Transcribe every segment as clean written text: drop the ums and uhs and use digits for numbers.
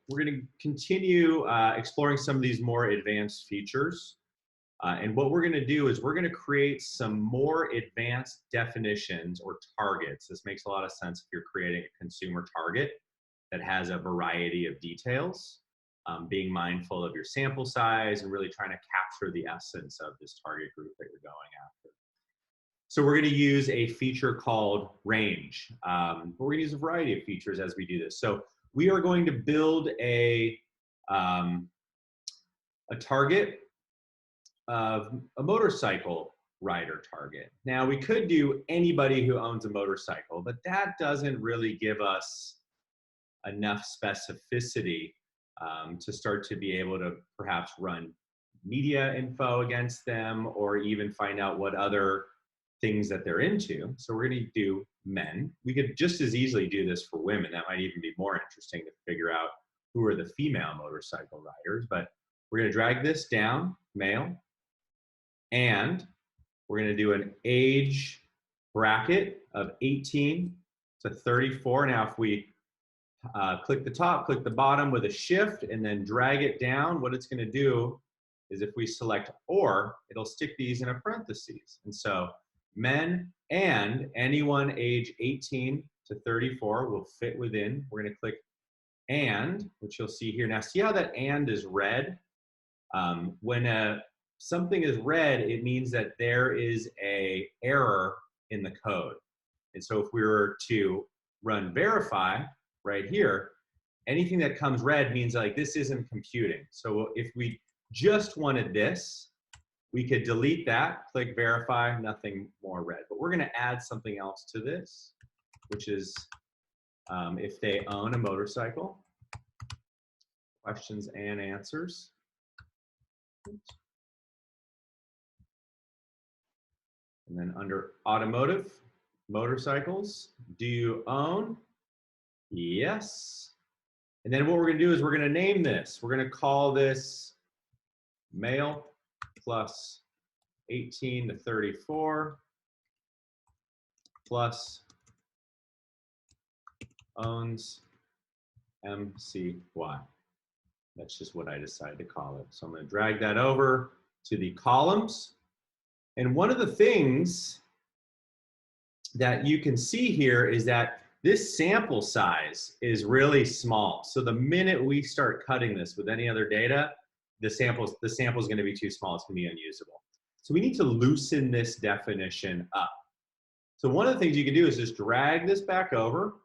we're going to continue exploring some of these more advanced features. And what we're going to do is we're going to create some more advanced definitions or targets. This makes a lot of sense if you're creating a consumer target that has a variety of details, being mindful of your sample size and really trying to capture the essence of this target group that you're going after. So we're going to use a feature called range. We're going to use a variety of features as we do this. So we are going to build a target of a motorcycle rider target. Now we could do anybody who owns a motorcycle, but that doesn't really give us enough specificity to start to be able to perhaps run media info against them or even find out what other things that they're into. So we're going to do men. We could just as easily do this for women. That might even be more interesting to figure out who are the female motorcycle riders, but we're going to drag this down, male, and we're going to do an age bracket of 18 to 34. Now, if we click the top, click the bottom with a shift, and then drag it down, what it's going to do is if we select or, it'll stick these in a parentheses. And so men and anyone age 18 to 34 will fit within. We're going to click and, which you'll see here. Now, see how that and is red? When something is red, it means that there is an error in the code. And so if we were to run verify right here, anything that comes red means like this isn't computing. So if we just wanted this, we could delete that, click verify, nothing more red. But we're going to add something else to this, which is if they own a motorcycle, questions and answers. And then under automotive, motorcycles, do you own? Yes. And then what we're going to do is we're going to name this. We're going to call this male plus 18 to 34 plus owns MCY. That's just what I decided to call it. So I'm going to drag that over to the columns. And one of the things that you can see here is that this sample size is really small. So the minute we start cutting this with any other data, the sample is going to be too small. It's going to be unusable. So we need to loosen this definition up. So one of the things you can do is just drag this back over.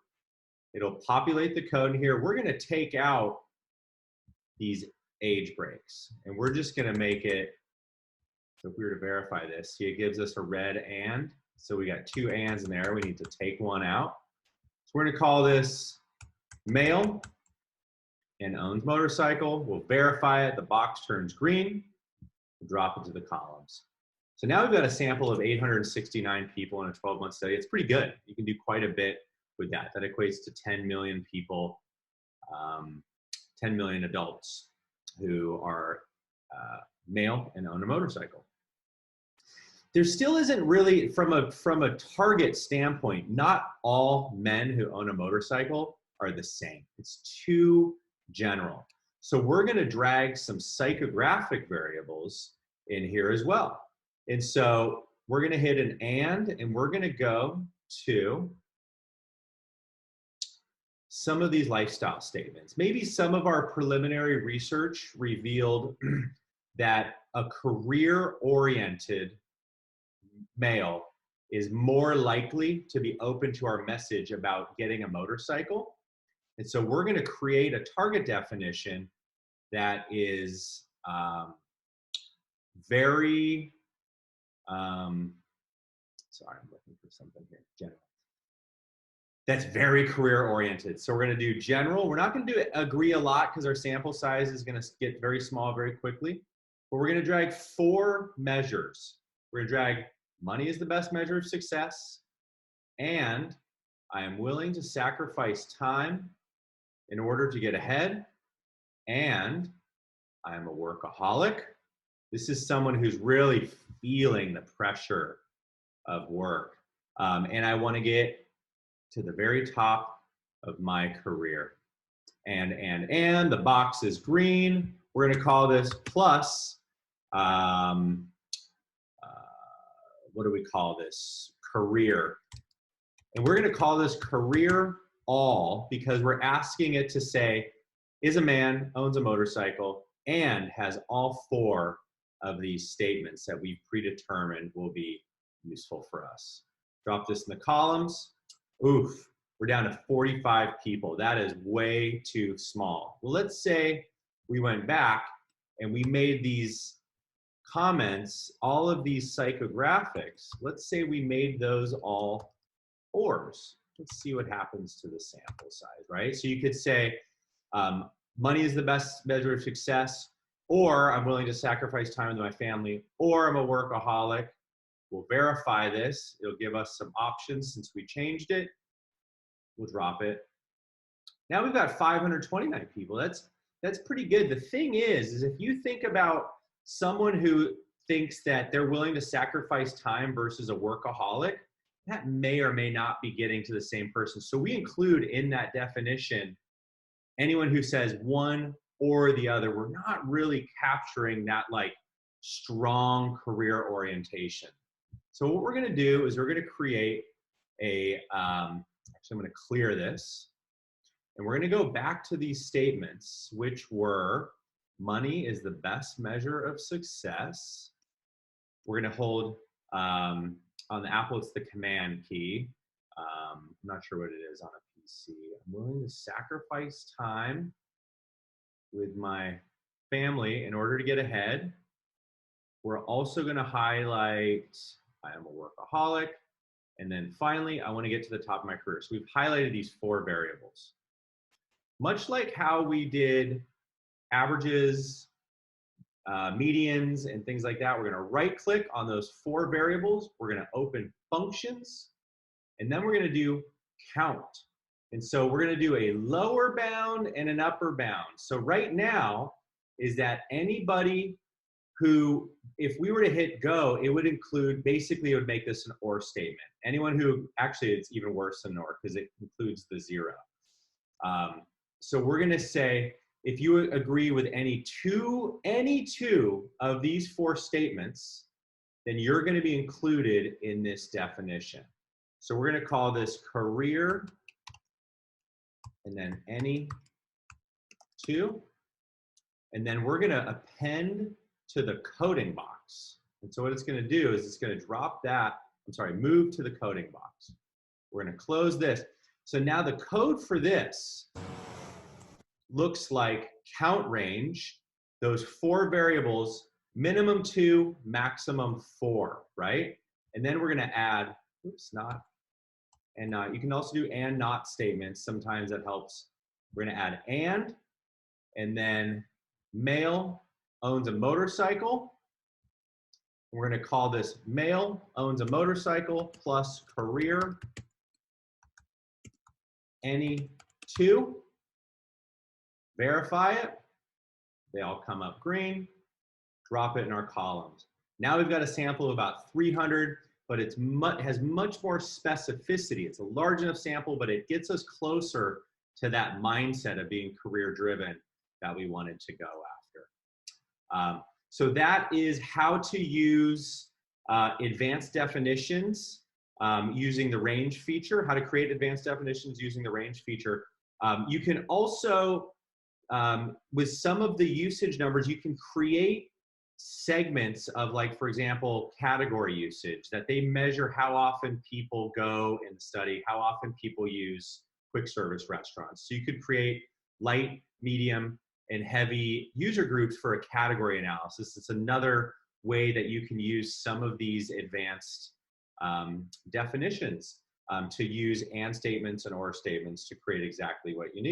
It'll populate the code in here. We're going to take out these age breaks, and we're just going to make it. So if we were to verify this, see, it gives us a red and. So we got two ands in there. We need to take one out. So we're going to call this male and owns motorcycle. We'll verify it. The box turns green. We'll drop it to the columns. So now we've got a sample of 869 people in a 12-month study. It's pretty good. You can do quite a bit with that. That equates to 10 million people, 10 million adults who are male and own a motorcycle. There still isn't really, from a target standpoint, not all men who own a motorcycle are the same. It's too general. So we're going to drag some psychographic variables in here as well. And so we're going to hit an and we're going to go to some of these lifestyle statements. Maybe some of our preliminary research revealed that a career-oriented male is more likely to be open to our message about getting a motorcycle. And so we're going to create a target definition that is very, sorry, I'm looking for something here, general. That's very career oriented. So we're going to do general. We're not going to do agree a lot because our sample size is going to get very small very quickly. But we're going to drag 4 measures. We're going to drag money is the best measure of success, and I am willing to sacrifice time in order to get ahead, and I am a workaholic. This is someone who's really feeling the pressure of work, and I want to get to the very top of my career. and. The box is green. We're going to call this plus, what do we call this? Career. And we're going to call this career all because we're asking it to say, is a man, owns a motorcycle, and has all 4 of these statements that we've predetermined will be useful for us. Drop this in the columns. Oof, we're down to 45 people. That is way too small. Well, let's say we went back and we made these comments, all of these psychographics, let's say we made those all 4s. Let's see what happens to the sample size, right? So you could say, money is the best measure of success, or I'm willing to sacrifice time with my family, or I'm a workaholic. We'll verify this. It'll give us some options since we changed it. We'll drop it. Now we've got 529 people. That's pretty good. The thing is if you think about someone who thinks that they're willing to sacrifice time versus a workaholic, that may or may not be getting to the same person. So we include in that definition anyone who says one or the other. We're not really capturing that like strong career orientation. So what we're going to do is we're going to create a, actually I'm going to clear this, and we're going to go back to these statements, which were money is the best measure of success. We're going to hold, on the Apple, it's the command key. I'm not sure what it is on a PC. I'm willing to sacrifice time with my family in order to get ahead. We're also going to highlight, I am a workaholic. And then finally, I want to get to the top of my career. So we've highlighted these 4 variables. Much like how we did averages, medians, and things like that, we're going to right click on those 4 variables. We're going to open functions, and then we're going to do count. And so we're going to do a lower bound and an upper bound. So right now is that anybody who, if we were to hit go, it would include, basically it would make this an or statement. Anyone who, actually it's even worse than or because it includes the 0. So we're going to say, if you agree with any two of these 4 statements, then you're going to be included in this definition. So we're going to call this career, and then any 2. And then we're going to append to the coding box. And so what it's going to do is it's going to drop that, move to the coding box. We're going to close this. So now the code for this looks like count range, those 4 variables, minimum 2, maximum 4, right? And then we're going to add, oops, not, and not. You can also do and not statements. Sometimes that helps. We're going to add and then male owns a motorcycle. We're going to call this male owns a motorcycle plus career, any 2. Verify it. They all come up green. Drop it in our columns. Now we've got a sample of about 300, but it has much more specificity. It's a large enough sample, but it gets us closer to that mindset of being career driven that we wanted to go after. So that is how to use advanced definitions using the range feature, how to create advanced definitions using the range feature. You can also, with some of the usage numbers, you can create segments of, like, for example, category usage, that they measure how often people go in the study, how often people use quick service restaurants. So you could create light, medium, and heavy user groups for a category analysis. It's another way that you can use some of these advanced definitions to use and statements and or statements to create exactly what you need.